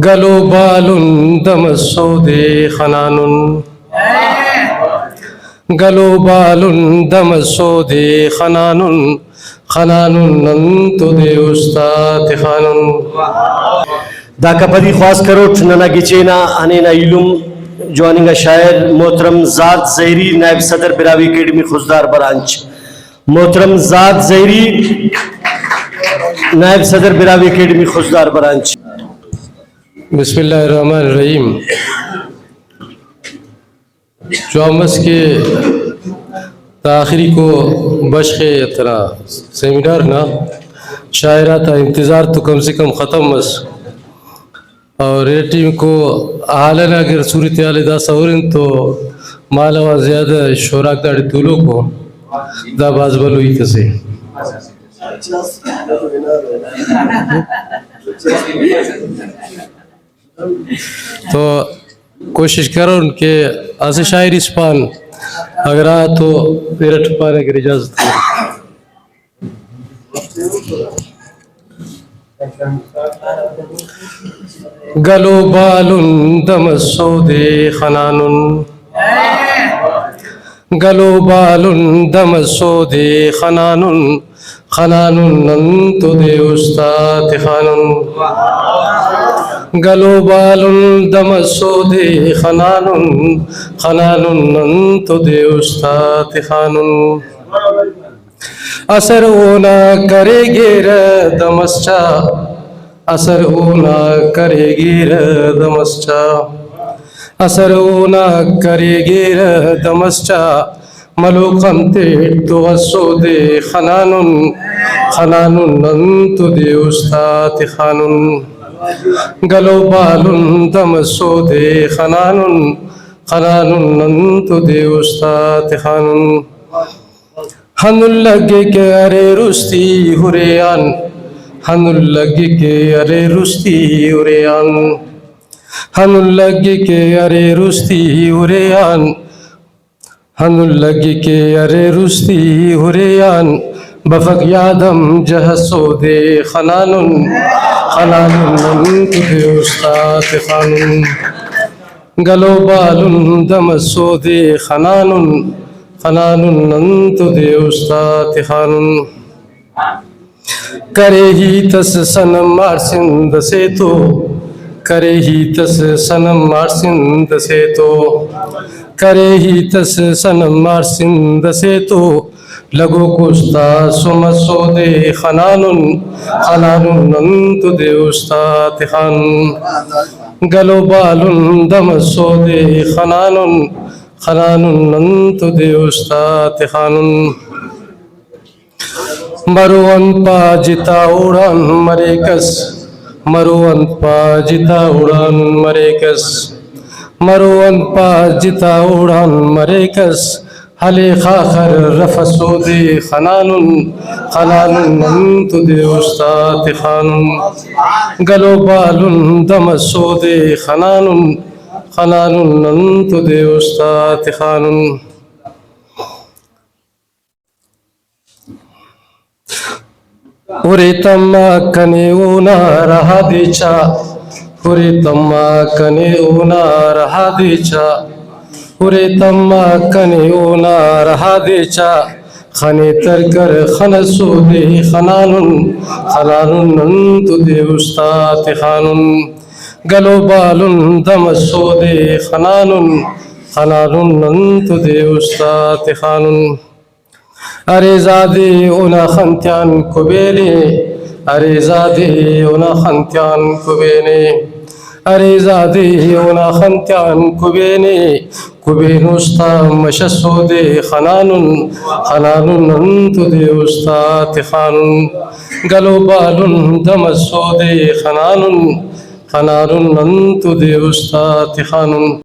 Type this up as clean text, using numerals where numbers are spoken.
गलो बालुन दमसोदे खनानुन गलो बालुन दमसोदे खनानुन खनानुन नंतुदे उस्ताद खानुन दाका पदी ख्वास करो नना गिचेना अनेना इलुम जॉइनिंग शायर मोहतरम जाद ज़हरी नायब सदर बिरावी अकेडमी खुजदार ब्रांच मोहतरम जाद ज़हरी नायब सदर बिरावी अकेडमी खुजदार ब्रांच। बिस्मिल्लाहिर्रहमानिर्रहीम। चौमस के आखिरी को बशे तरह सेमिनार ना शायरा था इंतज़ार तो कम से कम ख़त्म बस और ये टीम को हालन अगर सूरत हाल दासौरन तो मालवा ज़्यादा शोराक दाड़ी तुलो को दाबाज बलो ही तसे तो कोशिश करो उनके ऐसे शायरी स्पान अगर आ तो मेरा ठुपाने की इजाज़त है। गलो बालुन दमसोदे खनानुन गलो बालुन दमसोदे खनानुन खनानुन नंतुदे उस्ताद खानुन गलो बालुन दमसोदे खनानुन खनानुन नंतुदे उस्ताद खानुन असर होना करेगी दमस्चा असर होना करेगी दमस्चा असर होना करेगी दमस्चा मलुकंते तुवसोदे खनानुन खनानुन नंतुदे उस्ताद खानुन गलो बालुन दमसोदे खनानुन खनानुन नंतुदे उस्ताद खानुन हनुल्लगे के अरे रुस्ती हुरेयान हनुल्लगे के अरे रुस्ती हुरेयान हनुल्लगे के अरे रुस्ती हुरेयान हनुल्लगे के अरे रुस्ती हुरेयान बफक यादम जहसोदे खनानुन खनानुन नंतुदे उस्ताद खानुन गलो बालुन दमसोदे खनानुन खनानुन नंतुदे उस्ताद खानुन करे ही तस सनम मारसिंद से तो करे ही तस सनम मारसिंद से तो करे ही तस सनम मारसिंद से तो लगो कुस्ता सुमसोदे खनानुन खनानुन नंतुदे उस्ताद खानुन गलो बालुन दमसोदे खनानुन खनानुन नंतुदे उस्ताद खानुन मरुवन पाजिता उड़ान मरेकस मरुवन पाजिता उड़ान मरेकस मरुवन पाजिता उड़ान मरेकस हले खाखर रफसोदे खनानुन खनानुन नंतुदे उस्ताद खानुन गलो बालुन दमसोदे खनानुन खनानुन नंतुदे उस्ताद खानुन उरे तम्मा कने ऊना रहा दीचा उरे तम्मा कने ऊना रहा दीचा उरे तम्मा कने ऊना रहा दीचा खने तरकर खनसोदे खनानुन खनानुन नंतुदे उस्ताद खानुन गलो बालुन दमसोदे खनानुन खनानुन नंतुदे उस्ताद खानुन अरे ज़ादे उना खंत्यान कुबेने अरे ज़ादे उना खंत्यान कुबेने अरे ज़ादे उना खंत्यान कुबेने कुबेनुस्ता मशसोदे खनानुन खनानुन नंतुदे उस्ताद खानुन गलो बालुन दमसोदे खनानुन खनानुन नंतुदे उस्ताद खानुन।